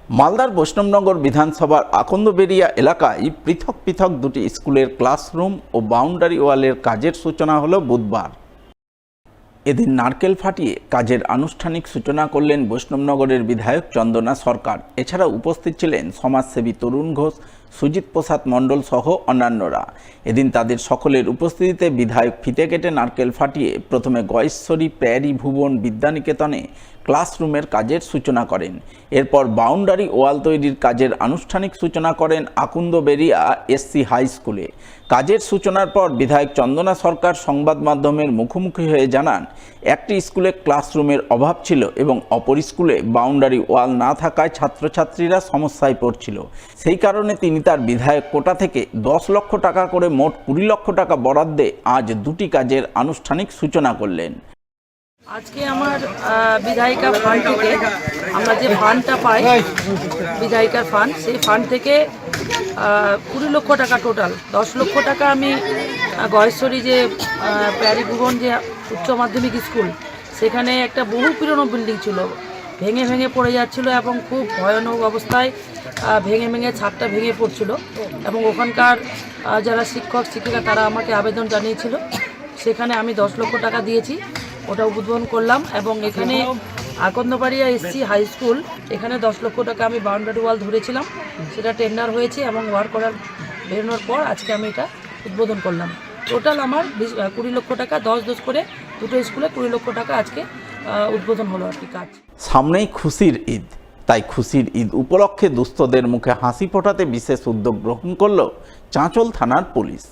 মালদার বৈষ্ণবনগর বিধানসভার আকন্দবেরিয়া এলাকায় পৃথক পৃথক দুটি স্কুলের ক্লাসরুম ও বাউন্ডারি ওয়ালের কাজের সূচনা হলো বুধবার। এদিন নারকেল ফাটিয়ে কাজের আনুষ্ঠানিক সূচনা করলেন বৈষ্ণবনগরের বিধায়ক চন্দনা সরকার। এছাড়া উপস্থিত ছিলেন সমাজসেবী তরুণ ঘোষ, সুজিত প্রসাদ মণ্ডল সহ অন্যান্যরা। এদিন তাদের সকলের উপস্থিতিতে বিধায়ক ফিতে কেটে নারকেল ফাটিয়ে প্রথমে গয়েশ্বরী প্যারি ভুবন বিদ্যানিকেতনে ক্লাসরুমের কাজের সূচনা করেন। এরপর বাউন্ডারি ওয়াল তৈরির কাজের আনুষ্ঠানিক সূচনা করেন আকন্দবেরিয়া এসসি হাই স্কুলে। কাজের সূচনার পর বিধায়ক চন্দনা সরকার সংবাদ মাধ্যমের মুখোমুখি হয়ে জানান, একটি স্কুলে ক্লাসরুমের অভাব ছিল এবং অপর স্কুলে বাউন্ডারি ওয়াল না থাকায় ছাত্রছাত্রীরা সমস্যায় পড়ছিল। সেই কারণে তিনি তার বিধায়ক কোটা থেকে 10 লক্ষ টাকা করে মোট 20 লক্ষ টাকা বরাদ্দে আজ দুটি কাজের আনুষ্ঠানিক সূচনা করলেন। আজকে আমার বিধায়িকা ফান্ড থেকে আমরা যে ফান্ডটা পাই, বিধায়িকার ফান্ড, সেই ফান্ড থেকে 20 লক্ষ টাকা টোটাল 10 লক্ষ টাকা আমি গয়েশ্বরী যে প্যারি ভুবন যে উচ্চ মাধ্যমিক স্কুল, সেখানে একটা বহু পুরনো বিল্ডিং ছিল, ভেঙে ভেঙে পড়ে যাচ্ছিল এবং খুব ভয়ানক অবস্থায় ভেঙে ভেঙে ছাদটা ভেঙে পড়ছিল এবং ওখানকার যারা শিক্ষক শিক্ষিকা তারা আমাকে আবেদন জানিয়েছিল, সেখানে আমি 10 লক্ষ টাকা দিয়েছি, ওটা উদ্বোধন করলাম। এবং এখানে আকন্দবাড়িয়া এসসি হাই স্কুল, এখানে 10 লক্ষ টাকা আমি বাউন্ডারি ওয়াল ধরেছিলাম, সেটা টেন্ডার হয়েছে এবং ওয়ার্ক করার বেরোনোর পর আজকে আমি এটা উদ্বোধন করলাম। টোটাল আমার 20 লক্ষ টাকা, 10 করে দুটো স্কুলে 20 লক্ষ টাকা আজকে উদ্বোধন হলো আর কি কাজ। সামনেই খুশির ঈদ, তাই খুশির ঈদ উপলক্ষে দুস্থদের মুখে হাসি ফোটাতে বিশেষ উদ্যোগ গ্রহণ করল চাঁচল থানার পুলিশ।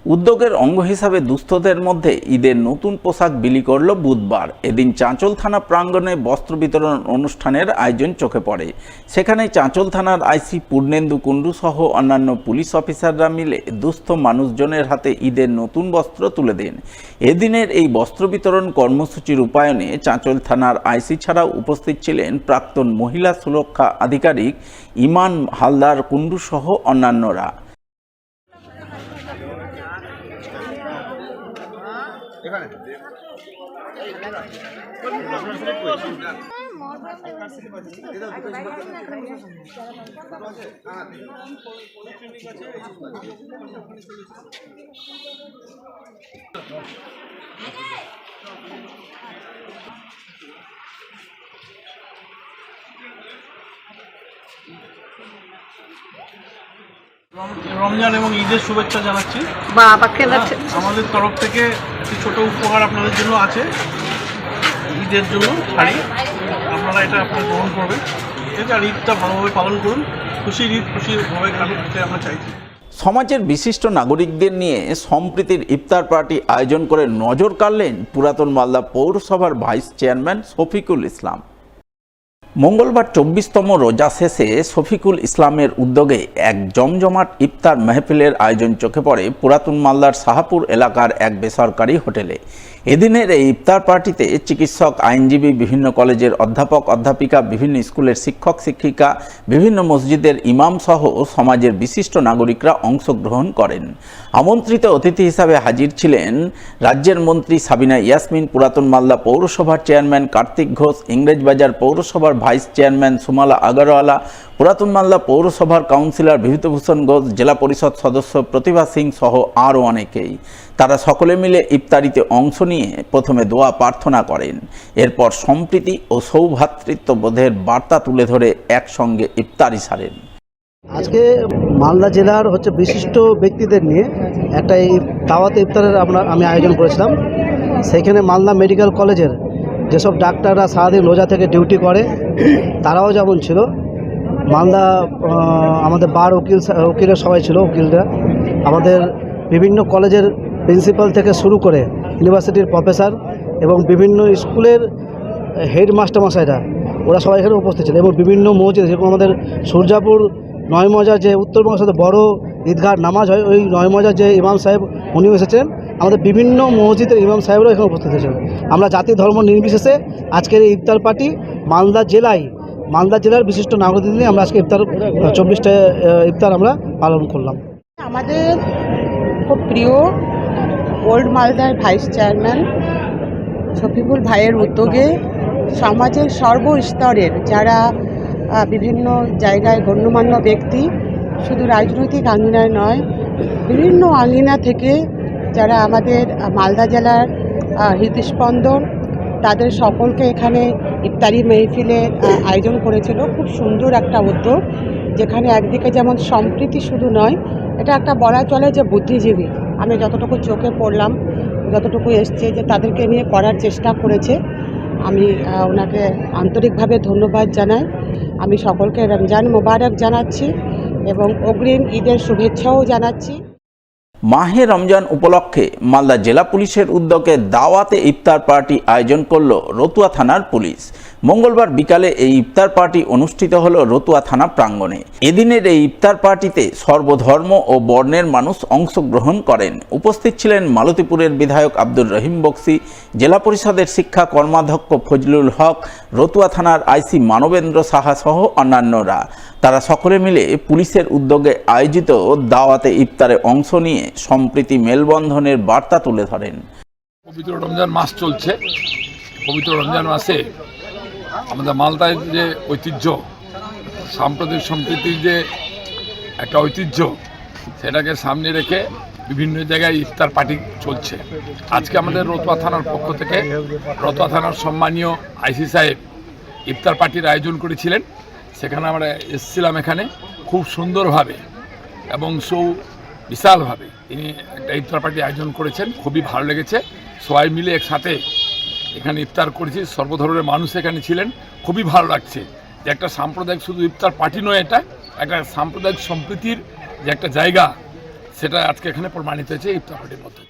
উদ্যোগের অঙ্গ হিসাবে দুস্থদের মধ্যে ঈদের নতুন পোশাক বিলি করল বুধবার। এদিন চাঁচল থানা প্রাঙ্গণে বস্ত্র বিতরণ অনুষ্ঠানের আয়োজন চোখে পড়ে। সেখানে চাঁচল থানার আইসি পূর্ণেন্দু কুণ্ডু সহ অন্যান্য পুলিশ অফিসাররা মিলে দুস্থ মানুষজনের হাতে ঈদের নতুন বস্ত্র তুলে দেন। এদিনের এই বস্ত্র বিতরণ কর্মসূচি রূপায়ণে চাঁচল থানার আইসি ছাড়াও উপস্থিত ছিলেন প্রাক্তন মহিলা সুরক্ষা আধিকারিক ইমান হালদার কুণ্ডু সহ অন্যান্যরা। রমজান এবং ঈদের শুভেচ্ছা জানাচ্ছি। আমাদের তরফ থেকে একটি ছোট উপহার আপনাদের জন্য আছে, ঈদের জন্য শাড়ি, আপনারা এটা আপনারা গ্রহণ করবেন। ঠিক আছে, আর ঈদটা ভালোভাবে পালন করুন, খুশির ঈদ খুশিভাবে কাটুন, এটাই আমরা চাইছি। সমাজের বিশিষ্ট নাগরিকদের নিয়ে সম্প্রীতির ইফতার পার্টি আয়োজন করে নজর কাড়লেন পুরাতন মালদা পৌরসভার ভাইস চেয়ারম্যান শফিকুল ইসলাম। মঙ্গলবার 24তম রোজা শেষে শফিকুল ইসলামের উদ্যোগে এক জমজমাট ইফতার মেহফিলের আয়োজন চোখে পড়ে পুরাতন মালদার শাহপুর এলাকার এক বেসরকারি হোটেলে। এদিনের এই ইফতার পার্টিতে চিকিৎসক, আইনজীবী, বিভিন্ন কলেজের অধ্যাপক অধ্যাপিকা, বিভিন্ন স্কুলের শিক্ষক শিক্ষিকা, বিভিন্ন মসজিদের ইমাম সহ সমাজের বিশিষ্ট নাগরিকরা অংশগ্রহণ করেন। আমন্ত্রিত অতিথি হিসাবে হাজির ছিলেন রাজ্যের মন্ত্রী সাবিনা ইয়াসমিন, পুরাতন মালদা পৌরসভার চেয়ারম্যান কার্তিক ঘোষ, ইংরেজবাজার পৌরসভার ভাইস চেয়ারম্যান সুমালা আগরওয়ালা, পুরাতন মালদা পৌরসভার কাউন্সিলর বিভূতিভূষণ ঘোষ, জেলা পরিষদ সদস্য প্রতিভা সিং সহ আরও অনেকেই। তারা সকলে মিলে ইফতারিতে অংশ নিয়ে প্রথমে দোয়া প্রার্থনা করেন। এরপর সম্প্রীতি ও সৌভ্রাতৃত্ববোধের বার্তা তুলে ধরে একসঙ্গে ইফতারি সারেন। আজকে মালদা জেলার বিশিষ্ট ব্যক্তিদের নিয়ে একটা দাওয়াতে ইফতারের আমি আয়োজন করেছিলাম। সেখানে মালদা মেডিকেল কলেজের যেসব ডাক্তাররা সারাদিন রোজা থেকে ডিউটি করে তারাও যেমন ছিল, মালদা আমাদের বার উকিলের সবাই ছিল, উকিলরা, আমাদের বিভিন্ন কলেজের প্রিন্সিপাল থেকে শুরু করে ইউনিভার্সিটির প্রফেসর এবং বিভিন্ন স্কুলের হেডমাস্টার মশাইরা, ওরা সবাই এখানে উপস্থিত ছিল। এবং বিভিন্ন মসজিদ, যেরকম আমাদের সূর্যাপুর 9 মজার যে উত্তরবঙ্গের সাথে বড় ঈদগাহ নামাজ হয়, ওই 9 মজার যে ইমাম সাহেব উনিও এসেছেন। আমাদের বিভিন্ন মসজিদের ইমাম সাহেবরাও এখানে উপস্থিত হয়েছেন। আমরা জাতি ধর্ম নির্বিশেষে আজকের এই ইফতার পার্টি মালদা জেলার বিশিষ্ট নাগরিকদের নিয়ে আমরা আজকে ইফতার 24টা ইফতার আমরা পালন করলাম। আমাদের খুব প্রিয় ওল্ড মালদার ভাইস চেয়ারম্যান শফিকুল ভাইয়ের উদ্যোগে সমাজের সর্বস্তরের যারা বিভিন্ন জায়গায় গণ্যমান্য ব্যক্তি, শুধু রাজনৈতিক আঙ্গিনায় নয়, বিভিন্ন আঙ্গিনা থেকে যারা আমাদের মালদা জেলার হৃদস্পন্দন, তাদের সকলকে এখানে ইফতারি মেহফিলের আয়োজন করেছিল। খুব সুন্দর একটা উদ্যোগ, যেখানে একদিকে যেমন সম্প্রীতি শুধু নয়, এটা একটা বলা চলে যে বুদ্ধিজীবী, আমি যতটুকু চোখে পড়লাম, যতটুকু এসছে যে তাদেরকে নিয়ে করার চেষ্টা করেছে। আমি ওনাকে আন্তরিকভাবে ধন্যবাদ জানাই। আমি সকলকে রমজান মোবারক জানাচ্ছি এবং অগ্রিম ঈদের শুভেচ্ছাও জানাচ্ছি। মাহে রমজান উপলক্ষে মালদা জেলা পুলিশের উদ্যোগে দাওয়াতে ইফতার পার্টি আয়োজন করল রতুয়া থানার পুলিশ। মঙ্গলবার বিকালে এই ইফতার পার্টি অনুষ্ঠিত হলো রতুয়া থানা প্রাঙ্গণে। এদিনের এই ইফতার পার্টিতে সর্বধর্ম ও বর্ণের মানুষ অংশগ্রহণ করেন। উপস্থিত ছিলেন মালতীপুরের বিধায়ক আব্দুর রহিম বক্সি, জেলা পরিষদের শিক্ষা কর্মাধ্যক্ষ ফজলুল হক, রতুয়া থানার আইসি মানবেন্দ্র সাহা সহ অন্যান্যরা। তারা সকলে মিলে পুলিশের উদ্যোগে আয়োজিত দাওয়াতে ইফতারে অংশ নিয়ে সম্প্রীতি মেলবন্ধনের বার্তা তুলে ধরেন। পবিত্র রমজান মাস চলছে। পবিত্র রমজান মাসে আমাদের মালদায় যে ঐতিহ্য, সাম্প্রদায়িক সম্প্রীতির যে একটা ঐতিহ্য, সেটাকে সামনে রেখে বিভিন্ন জায়গায় ইফতার পার্টি চলছে। আজকে আমাদের রতুয়া থানার পক্ষ থেকে রতুয়া থানার সম্মানীয় আইসি সাহেব ইফতার পার্টির আয়োজন করেছিলেন। সেখানে আমরা এসেছিলাম। এখানে খুব সুন্দরভাবে এবং বিশালভাবে তিনি একটা ইফতার পার্টি আয়োজন করেছেন। খুবই ভালো লেগেছে। সবাই মিলে একসাথে এখানে ইফতার করেছি। সর্বধরনের মানুষ এখানে ছিলেন। খুবই ভালো লাগছে যে একটা সাম্প্রদায়িক শুধু ইফতার পার্টি নয়, এটা একটা সাম্প্রদায়িক সম্প্রীতির যে একটা জায়গা, সেটা আজকে এখানে প্রমাণিত হয়েছে ইফতার পার্টির মধ্যে।